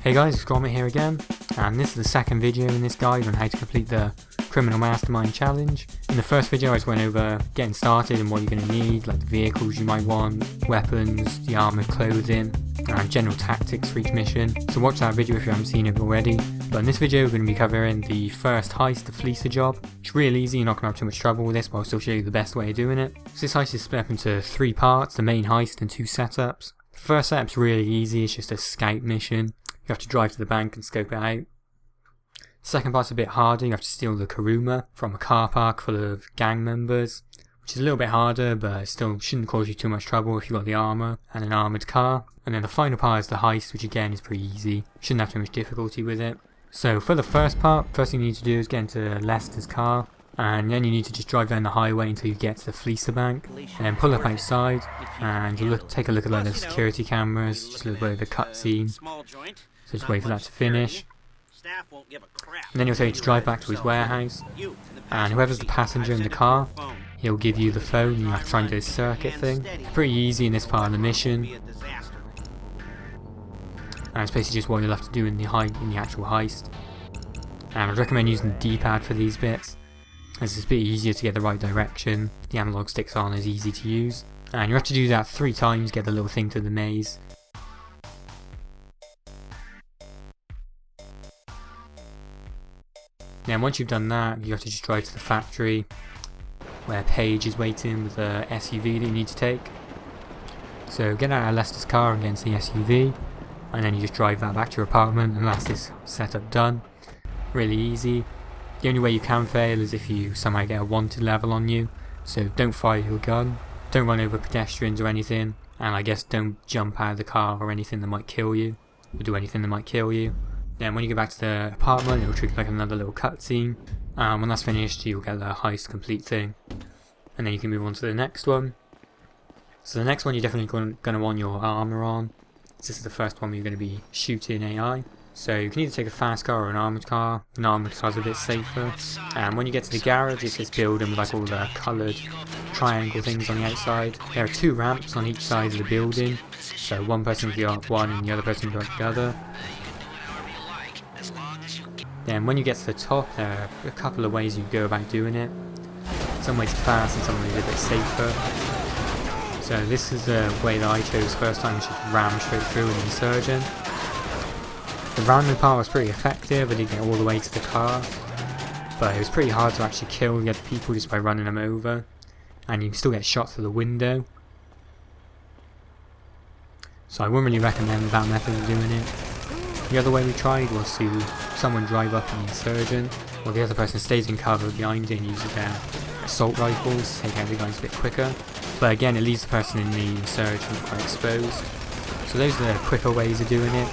Hey guys, it's Gromit here again, and this is the second video in this guide on how to complete the Criminal Mastermind challenge. In the first video I just went over getting started and what you're going to need, like the vehicles you might want, weapons, the armoured clothing, and general tactics for each mission. So watch that video if you haven't seen it already. But in this video we're going to be covering the first heist, the Fleeca Job. It's really easy, you're not going to have too much trouble with this, but I'll still show you the best way of doing it. So this heist is split up into 3 parts, the main heist and 2 setups. The first setup's really easy, it's just a scout mission. You have to drive to the bank and scope it out. The second part's a bit harder, you have to steal the Karuma from a car park full of gang members, which is a little bit harder, but it still shouldn't cause you too much trouble if you've got the armour and an armoured car. And then the final part is the heist, which again is pretty easy, shouldn't have too much difficulty with it. So for the first part, first thing you need to do is get into Lester's car, and then you need to just drive down the highway until you get to the Fleeca bank, and then pull up outside, and you take a look at like the security cameras, just a little bit of the cutscene, so just wait for that to finish. And then he'll tell you to drive back to his warehouse, and whoever's the passenger in the car, he'll give you the phone and you have to try and do a circuit thing. It's pretty easy in this part of the mission, and it's basically just what you'll have to do in the actual heist. And I'd recommend using the D-pad for these bits, as it's a bit easier to get the right direction, the analog sticks aren't as easy to use, and you have to do that 3 times to get the little thing to the maze. Then once you've done that, you have to just drive to the factory where Paige is waiting with the SUV that you need to take. So get out of Lester's car and get into the SUV, and then you just drive that back to your apartment, and that's this setup done. Really easy. The only way you can fail is if you somehow get a wanted level on you, so don't fire your gun, don't run over pedestrians or anything, and I guess don't jump out of the car or anything that might kill you, or do anything that might kill you. Then when you get back to the apartment, it'll trigger like another little cutscene, and when that's finished you'll get the heist complete thing, and then you can move on to the next one. So the next one you're definitely going to want your armour on. This is the first one where you're going to be shooting AI. So you can either take a fast car or an armoured car. An armoured car's a bit safer. And when you get to the garage, it's this building with like all the coloured triangle things on the outside. There are 2 ramps on each side of the building, so one person can go up one and the other person can go up the other. Then when you get to the top, there are a couple of ways you go about doing it. Some ways are fast and some ways are a bit safer. So this is the way that I chose first time, which is ram straight through an insurgent. The ramming part was pretty effective, I didn't get all the way to the car, but it was pretty hard to actually kill the other people just by running them over, and you can still get shot through the window. So I wouldn't really recommend that method of doing it. The other way we tried was to someone drive up an insurgent, while the other person stays in cover behind it and uses their assault rifles to take out the guys a bit quicker. But again, it leaves the person in the insurgent quite exposed. So those are the quicker ways of doing it.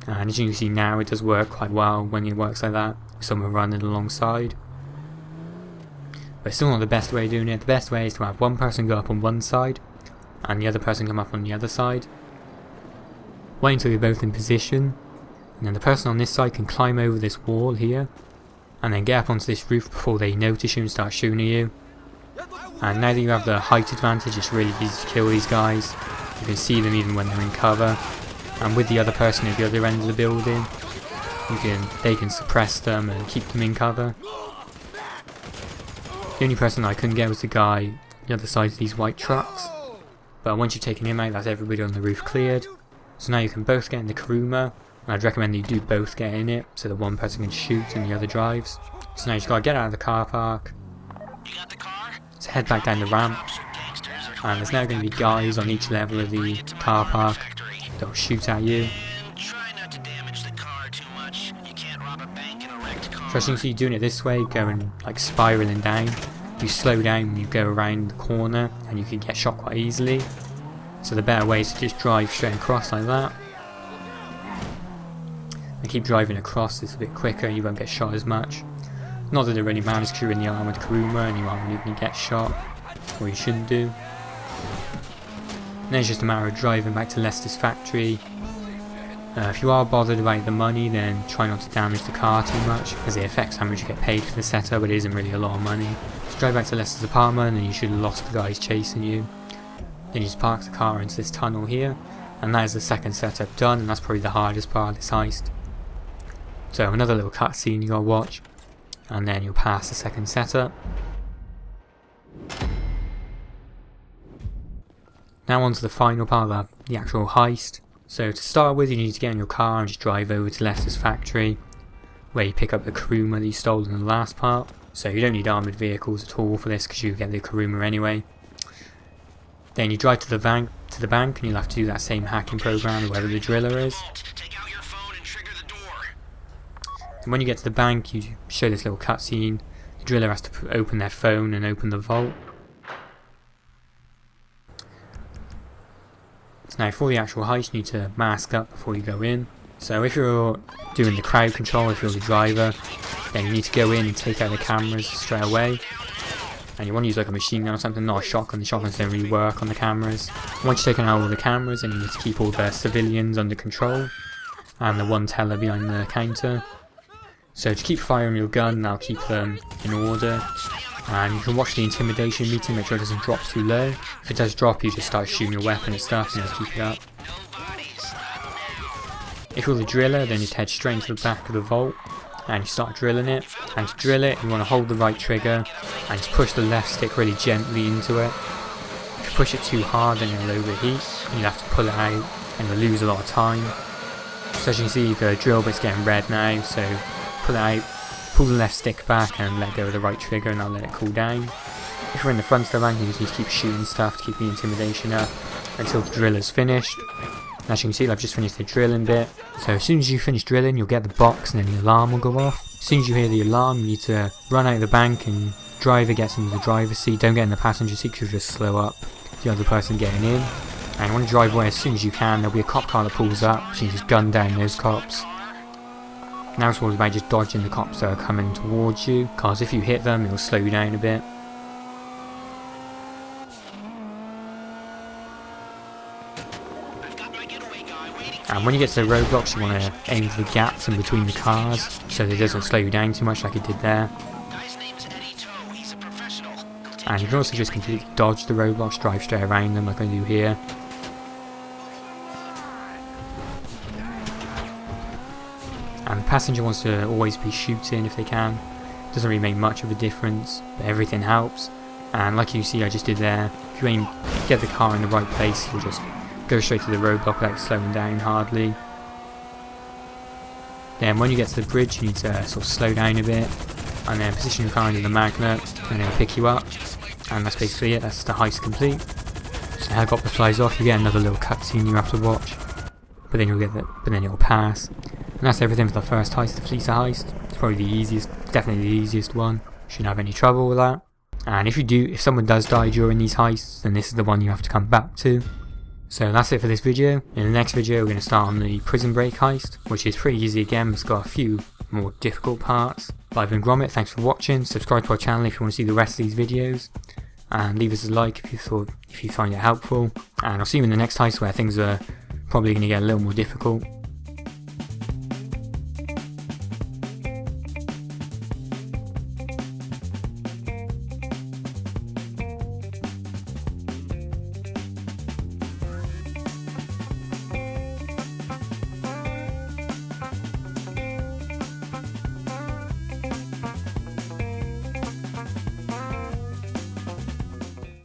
And as you can see now, it does work quite well when it works like that, with someone running alongside. But it's still not the best way of doing it. The best way is to have one person go up on one side, and the other person come up on the other side. Wait until you're both in position, and then the person on this side can climb over this wall here, and then get up onto this roof before they notice you and start shooting at you. And now that you have the height advantage, it's really easy to kill these guys. You can see them even when they're in cover. And with the other person at the other end of the building, they can suppress them and keep them in cover. The only person I couldn't get was the guy on the other side of these white trucks. But once you've taken him out, that's everybody on the roof cleared. So now you can both get in the Karuma, and I'd recommend that you do both get in it, so that one person can shoot and the other drives. So now you just gotta get out of the car park. So head back down the ramp, and there's now going to be guys on each level of the car park. They'll shoot at you. Trust you doing it this way, going like spiraling down. You slow down when you go around the corner, and you can get shot quite easily. So the better way is to just drive straight across like that. And keep driving across, it's a bit quicker, you won't get shot as much. Not that it really matters because you're in the armoured Karuma and you won't really get shot, or you shouldn't do. And then it's just a matter of driving back to Lester's factory. If you are bothered about the money, then try not to damage the car too much, because it affects how much you get paid for the setup, but it isn't really a lot of money. Just drive back to Lester's apartment and you should have lost the guys chasing you. Then you just park the car into this tunnel here, And that is the second setup done, and that's probably the hardest part of this heist. So another little cutscene you gotta watch, and then you'll pass the second setup. Now on to the final part of the actual heist. So to start with, you need to get in your car and just drive over to Lester's factory, where you pick up the Kuruma that you stole in the last part. So you don't need armoured vehicles at all for this because you get the Kuruma anyway. Then you drive to the bank and you'll have to do that same hacking program wherever the driller is. And when you get to the bank, you show this little cutscene. The driller has to open their phone and open the vault. So now for the actual heist, you need to mask up before you go in. So if you're doing the crowd control, if you're the driver, then you need to go in and take out the cameras straight away. And you want to use like a machine gun or something, not a shotgun. The shotguns don't really work on the cameras. Once you've taken out all the cameras, then you need to keep all the civilians under control and the one teller behind the counter. So to keep firing your gun, that'll keep them in order. And you can watch the intimidation meter, make sure it doesn't drop too low. If it does drop, you just start shooting your weapon and stuff, and keep it up. If you're the driller, then just head straight into the back of the vault and you start drilling it. And to drill it, you want to hold the right trigger and just push the left stick really gently into it. If you push it too hard, then it'll overheat and you'll have to pull it out and you'll lose a lot of time. So as you can see, the drill bit's getting red now, so pull it out, pull the left stick back and let go of the right trigger, and I'll let it cool down. If you're in the front of the rank, you just need to keep shooting stuff to keep the intimidation up until the driller's finished. And as you can see, I've just finished the drilling bit. So as soon as you finish drilling, you'll get the box and then the alarm will go off. As soon as you hear the alarm, you need to run out of the bank and driver gets into the driver's seat. Don't get in the passenger seat because you'll just slow up the other person getting in. And you want to drive away as soon as you can. There'll be a cop car that pulls up, so you just gun down those cops. Now it's all about just dodging the cops that are coming towards you, because if you hit them, it'll slow you down a bit. And when you get to the roadblocks, you want to aim for the gaps in between the cars so that it doesn't slow you down too much like it did there. And you can also just completely dodge the roadblocks, drive straight around them like I do here. And the passenger wants to always be shooting if they can. Doesn't really make much of a difference, but everything helps. And like you see I just did there, if you aim, get the car in the right place, you'll just go straight to the roadblock without slowing down hardly. Then when you get to the bridge, you need to sort of slow down a bit, and then position your car under the magnet, and it'll pick you up. And that's basically it, that's the heist complete. So the helicopter flies off, you get another little cutscene you have to watch. But then it'll pass. And that's everything for the first heist, the Fleeca heist. It's probably the easiest, definitely the easiest one. Shouldn't have any trouble with that. And if someone does die during these heists, then this is the one you have to come back to. So that's it for this video. In the next video we're going to start on the prison break heist, which is pretty easy again, it's got a few more difficult parts. But I've been Gromit, thanks for watching, subscribe to our channel if you want to see the rest of these videos, and leave us a like if you find it helpful. And I'll see you in the next heist where things are probably going to get a little more difficult.